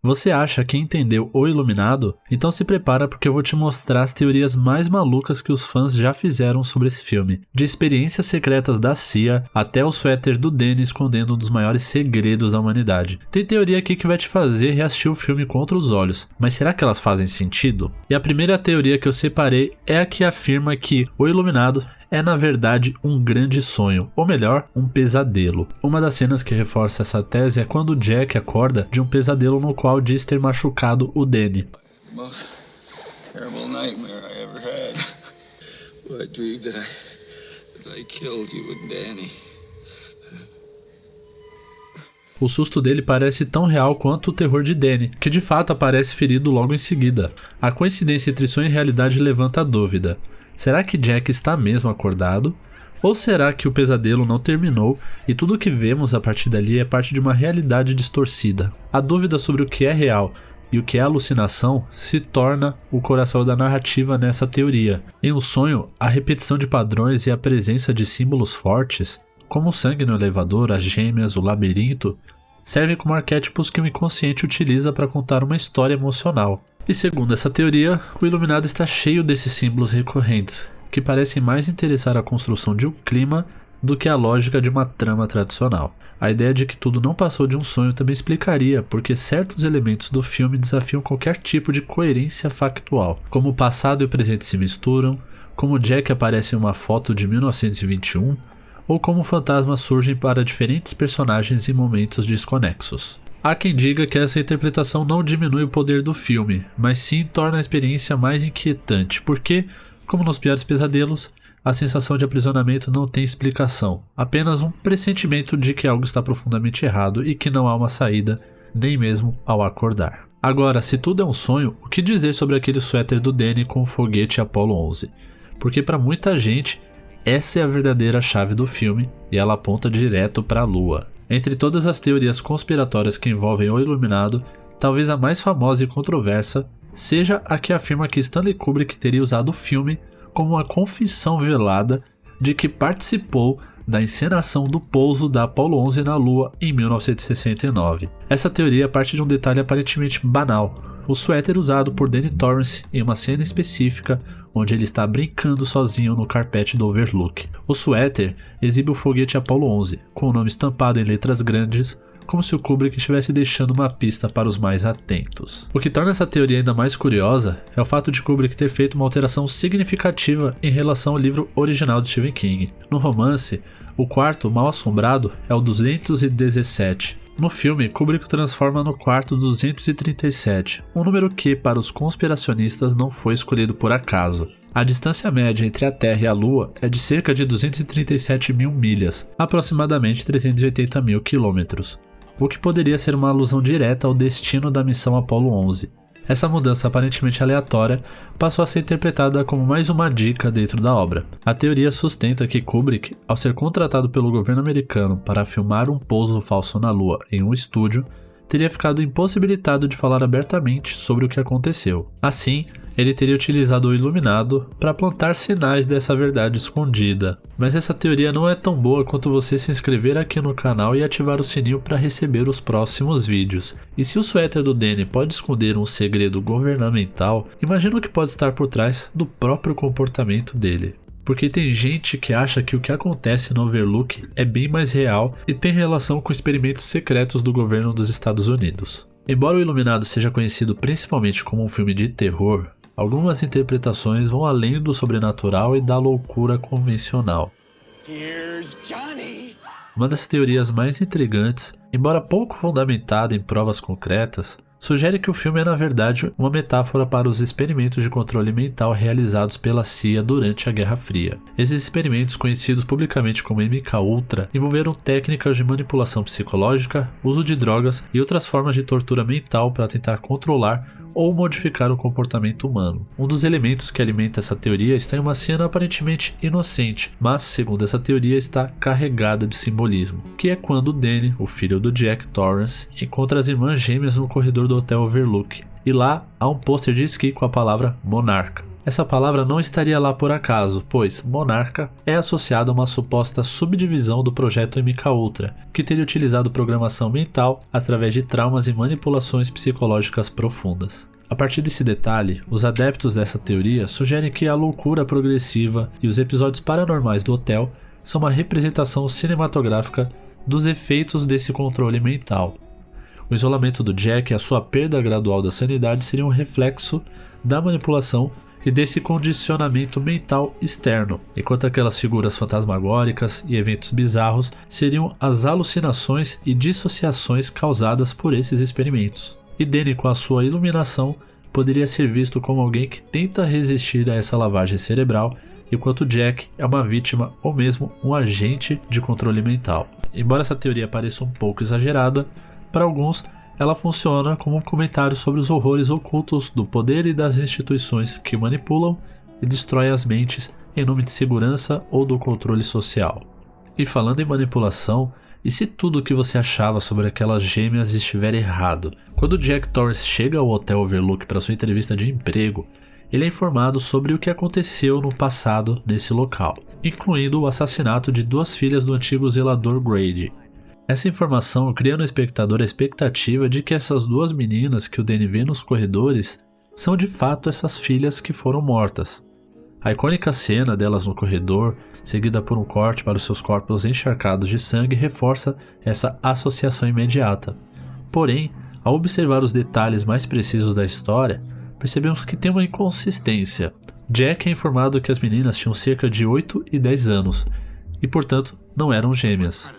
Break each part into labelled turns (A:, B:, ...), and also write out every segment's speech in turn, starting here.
A: Você acha que entendeu O Iluminado? Então se prepara porque eu vou te mostrar as teorias mais malucas que os fãs já fizeram sobre esse filme. De experiências secretas da CIA até o suéter do Danny escondendo um dos maiores segredos da humanidade. Tem teoria aqui que vai te fazer reassistir o filme com outros olhos, mas será que elas fazem sentido? E a primeira teoria que eu separei é a que afirma que O Iluminado é na verdade um grande sonho, ou melhor, um pesadelo. Uma das cenas que reforça essa tese é quando Jack acorda de um pesadelo no qual diz ter machucado o Danny. O susto dele parece tão real quanto o terror de Danny, que de fato aparece ferido logo em seguida. A coincidência entre sonho e realidade levanta a dúvida. Será que Jack está mesmo acordado? Ou será que o pesadelo não terminou e tudo o que vemos a partir dali é parte de uma realidade distorcida? A dúvida sobre o que é real e o que é alucinação se torna o coração da narrativa nessa teoria. Em um sonho, a repetição de padrões e a presença de símbolos fortes, como o sangue no elevador, as gêmeas, o labirinto, servem como arquétipos que o inconsciente utiliza para contar uma história emocional. E segundo essa teoria, o Iluminado está cheio desses símbolos recorrentes, que parecem mais interessar a construção de um clima do que a lógica de uma trama tradicional. A ideia de que tudo não passou de um sonho também explicaria porque certos elementos do filme desafiam qualquer tipo de coerência factual, como o passado e o presente se misturam, como Jack aparece em uma foto de 1921, ou como fantasmas surgem para diferentes personagens em momentos desconexos. Há quem diga que essa interpretação não diminui o poder do filme, mas sim torna a experiência mais inquietante, porque, como nos piores pesadelos, a sensação de aprisionamento não tem explicação, apenas um pressentimento de que algo está profundamente errado e que não há uma saída, nem mesmo ao acordar. Agora, se tudo é um sonho, o que dizer sobre aquele suéter do Danny com o foguete Apollo 11? Porque para muita gente, essa é a verdadeira chave do filme e ela aponta direto para a Lua. Entre todas as teorias conspiratórias que envolvem O Iluminado, talvez a mais famosa e controversa seja a que afirma que Stanley Kubrick teria usado o filme como uma confissão velada de que participou da encenação do pouso da Apollo 11 na Lua em 1969. Essa teoria parte de um detalhe aparentemente banal: o suéter usado por Danny Torrance em uma cena específica onde ele está brincando sozinho no carpete do Overlook. O suéter exibe o foguete Apollo 11, com o nome estampado em letras grandes, como se o Kubrick estivesse deixando uma pista para os mais atentos. O que torna essa teoria ainda mais curiosa é o fato de Kubrick ter feito uma alteração significativa em relação ao livro original de Stephen King. No romance, o quarto mal assombrado é o 217. No filme, Kubrick transforma no quarto 237, um número que, para os conspiracionistas, não foi escolhido por acaso. A distância média entre a Terra e a Lua é de cerca de 237 mil milhas, aproximadamente 380 mil quilômetros, o que poderia ser uma alusão direta ao destino da missão Apollo 11. Essa mudança aparentemente aleatória passou a ser interpretada como mais uma dica dentro da obra. A teoria sustenta que Kubrick, ao ser contratado pelo governo americano para filmar um pouso falso na Lua em um estúdio, teria ficado impossibilitado de falar abertamente sobre o que aconteceu. Assim, ele teria utilizado o Iluminado para plantar sinais dessa verdade escondida. Mas essa teoria não é tão boa quanto você se inscrever aqui no canal e ativar o sininho para receber os próximos vídeos. E se o suéter do Danny pode esconder um segredo governamental, imagina o que pode estar por trás do próprio comportamento dele. Porque tem gente que acha que o que acontece no Overlook é bem mais real e tem relação com experimentos secretos do governo dos Estados Unidos. Embora o Iluminado seja conhecido principalmente como um filme de terror, algumas interpretações vão além do sobrenatural e da loucura convencional. Uma das teorias mais intrigantes, embora pouco fundamentada em provas concretas, sugere que o filme é na verdade uma metáfora para os experimentos de controle mental realizados pela CIA durante a Guerra Fria. Esses experimentos, conhecidos publicamente como MKUltra, envolveram técnicas de manipulação psicológica, uso de drogas e outras formas de tortura mental para tentar controlar ou modificar o comportamento humano. Um dos elementos que alimenta essa teoria está em uma cena aparentemente inocente, mas, segundo essa teoria, está carregada de simbolismo, que é quando Danny, o filho do Jack Torrance, encontra as irmãs gêmeas no corredor do Hotel Overlook, e lá há um pôster de esqui com a palavra Monarca. Essa palavra não estaria lá por acaso, pois monarca é associada a uma suposta subdivisão do projeto MKUltra, que teria utilizado programação mental através de traumas e manipulações psicológicas profundas. A partir desse detalhe, os adeptos dessa teoria sugerem que a loucura progressiva e os episódios paranormais do hotel são uma representação cinematográfica dos efeitos desse controle mental. O isolamento do Jack e a sua perda gradual da sanidade seriam um reflexo da manipulação e desse condicionamento mental externo, enquanto aquelas figuras fantasmagóricas e eventos bizarros seriam as alucinações e dissociações causadas por esses experimentos. E Danny, com a sua iluminação, poderia ser visto como alguém que tenta resistir a essa lavagem cerebral, enquanto Jack é uma vítima ou mesmo um agente de controle mental. Embora essa teoria pareça um pouco exagerada, para alguns ela funciona como um comentário sobre os horrores ocultos do poder e das instituições que manipulam e destroem as mentes em nome de segurança ou do controle social. E falando em manipulação, e se tudo o que você achava sobre aquelas gêmeas estiver errado? Quando Jack Torrance chega ao Hotel Overlook para sua entrevista de emprego, ele é informado sobre o que aconteceu no passado nesse local, incluindo o assassinato de 2 filhas do antigo zelador Grady. Essa informação cria no espectador a expectativa de que essas 2 meninas que o Danny vê nos corredores são de fato essas filhas que foram mortas. A icônica cena delas no corredor, seguida por um corte para os seus corpos encharcados de sangue, reforça essa associação imediata. Porém, ao observar os detalhes mais precisos da história, percebemos que tem uma inconsistência. Jack é informado que as meninas tinham cerca de 8 e 10 anos, e portanto não eram gêmeas.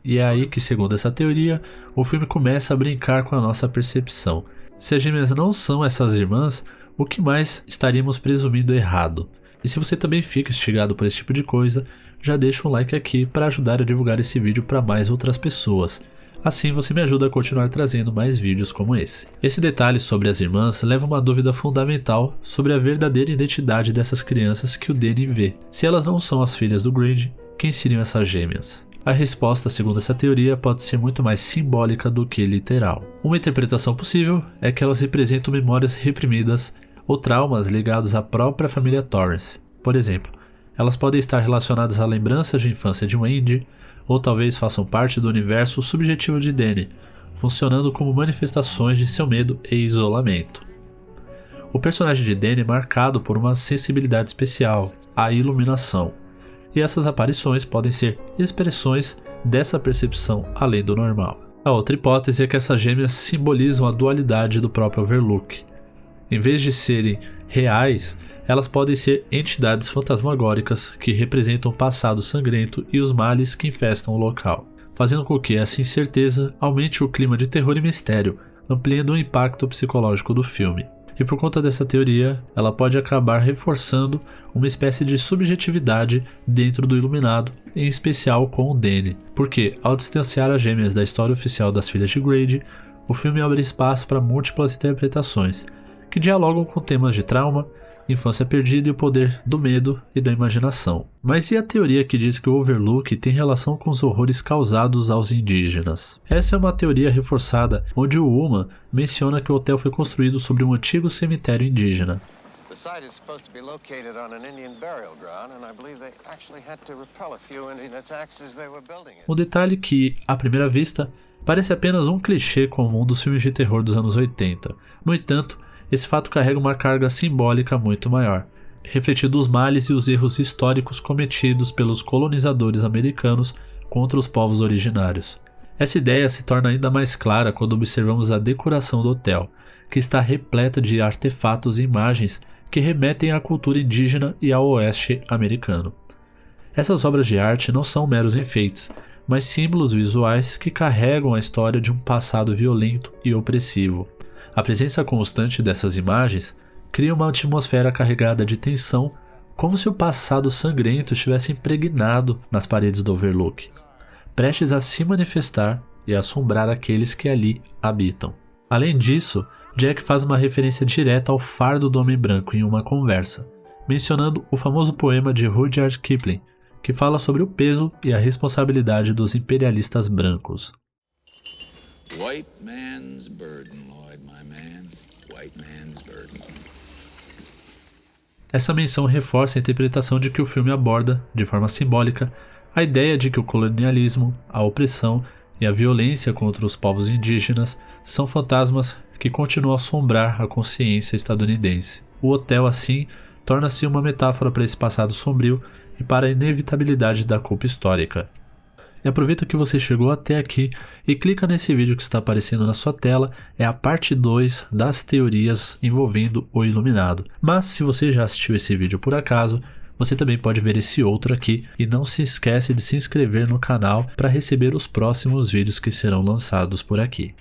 A: E é aí que, segundo essa teoria, o filme começa a brincar com a nossa percepção. Se as gêmeas não são essas irmãs, o que mais estaríamos presumindo errado? E se você também fica instigado por esse tipo de coisa, já deixa um like aqui para ajudar a divulgar esse vídeo para mais outras pessoas. Assim você me ajuda a continuar trazendo mais vídeos como esse. Esse detalhe sobre as irmãs leva uma dúvida fundamental sobre a verdadeira identidade dessas crianças que o Danny vê. Se elas não são as filhas do Grady, quem seriam essas gêmeas? A resposta, segundo essa teoria, pode ser muito mais simbólica do que literal. Uma interpretação possível é que elas representam memórias reprimidas ou traumas ligados à própria família Torrance. Por exemplo, elas podem estar relacionadas a lembranças de infância de Wendy, ou talvez façam parte do universo subjetivo de Danny, funcionando como manifestações de seu medo e isolamento. O personagem de Danny é marcado por uma sensibilidade especial, a iluminação, e essas aparições podem ser expressões dessa percepção além do normal. A outra hipótese é que essas gêmeas simbolizam a dualidade do próprio Overlook. Em vez de serem reais, elas podem ser entidades fantasmagóricas que representam o passado sangrento e os males que infestam o local, fazendo com que essa incerteza aumente o clima de terror e mistério, ampliando o impacto psicológico do filme. E por conta dessa teoria, ela pode acabar reforçando uma espécie de subjetividade dentro do Iluminado, em especial com o Danny, porque ao distanciar as gêmeas da história oficial das filhas de Grady, o filme abre espaço para múltiplas interpretações, que dialogam com temas de trauma, infância perdida e o poder do medo e da imaginação. Mas e a teoria que diz que o Overlook tem relação com os horrores causados aos indígenas? Essa é uma teoria reforçada, onde o Uma menciona que o hotel foi construído sobre um antigo cemitério indígena. Um detalhe que, à primeira vista, parece apenas um clichê comum dos filmes de terror dos anos 80. No entanto, esse fato carrega uma carga simbólica muito maior, refletindo os males e os erros históricos cometidos pelos colonizadores americanos contra os povos originários. Essa ideia se torna ainda mais clara quando observamos a decoração do hotel, que está repleta de artefatos e imagens que remetem à cultura indígena e ao oeste americano. Essas obras de arte não são meros enfeites, mas símbolos visuais que carregam a história de um passado violento e opressivo. A presença constante dessas imagens cria uma atmosfera carregada de tensão, como se o passado sangrento estivesse impregnado nas paredes do Overlook, prestes a se manifestar e assombrar aqueles que ali habitam. Além disso, Jack faz uma referência direta ao fardo do homem branco em uma conversa, mencionando o famoso poema de Rudyard Kipling, que fala sobre o peso e a responsabilidade dos imperialistas brancos.
B: White man's burden, Lloyd, my man. White man's burden.
A: Essa menção reforça a interpretação de que o filme aborda, de forma simbólica, a ideia de que o colonialismo, a opressão e a violência contra os povos indígenas são fantasmas que continuam a assombrar a consciência estadunidense. O hotel, assim, torna-se uma metáfora para esse passado sombrio e para a inevitabilidade da culpa histórica. E aproveita que você chegou até aqui e clica nesse vídeo que está aparecendo na sua tela, é a parte 2 das teorias envolvendo o Iluminado. Mas se você já assistiu esse vídeo por acaso, você também pode ver esse outro aqui e não se esquece de se inscrever no canal para receber os próximos vídeos que serão lançados por aqui.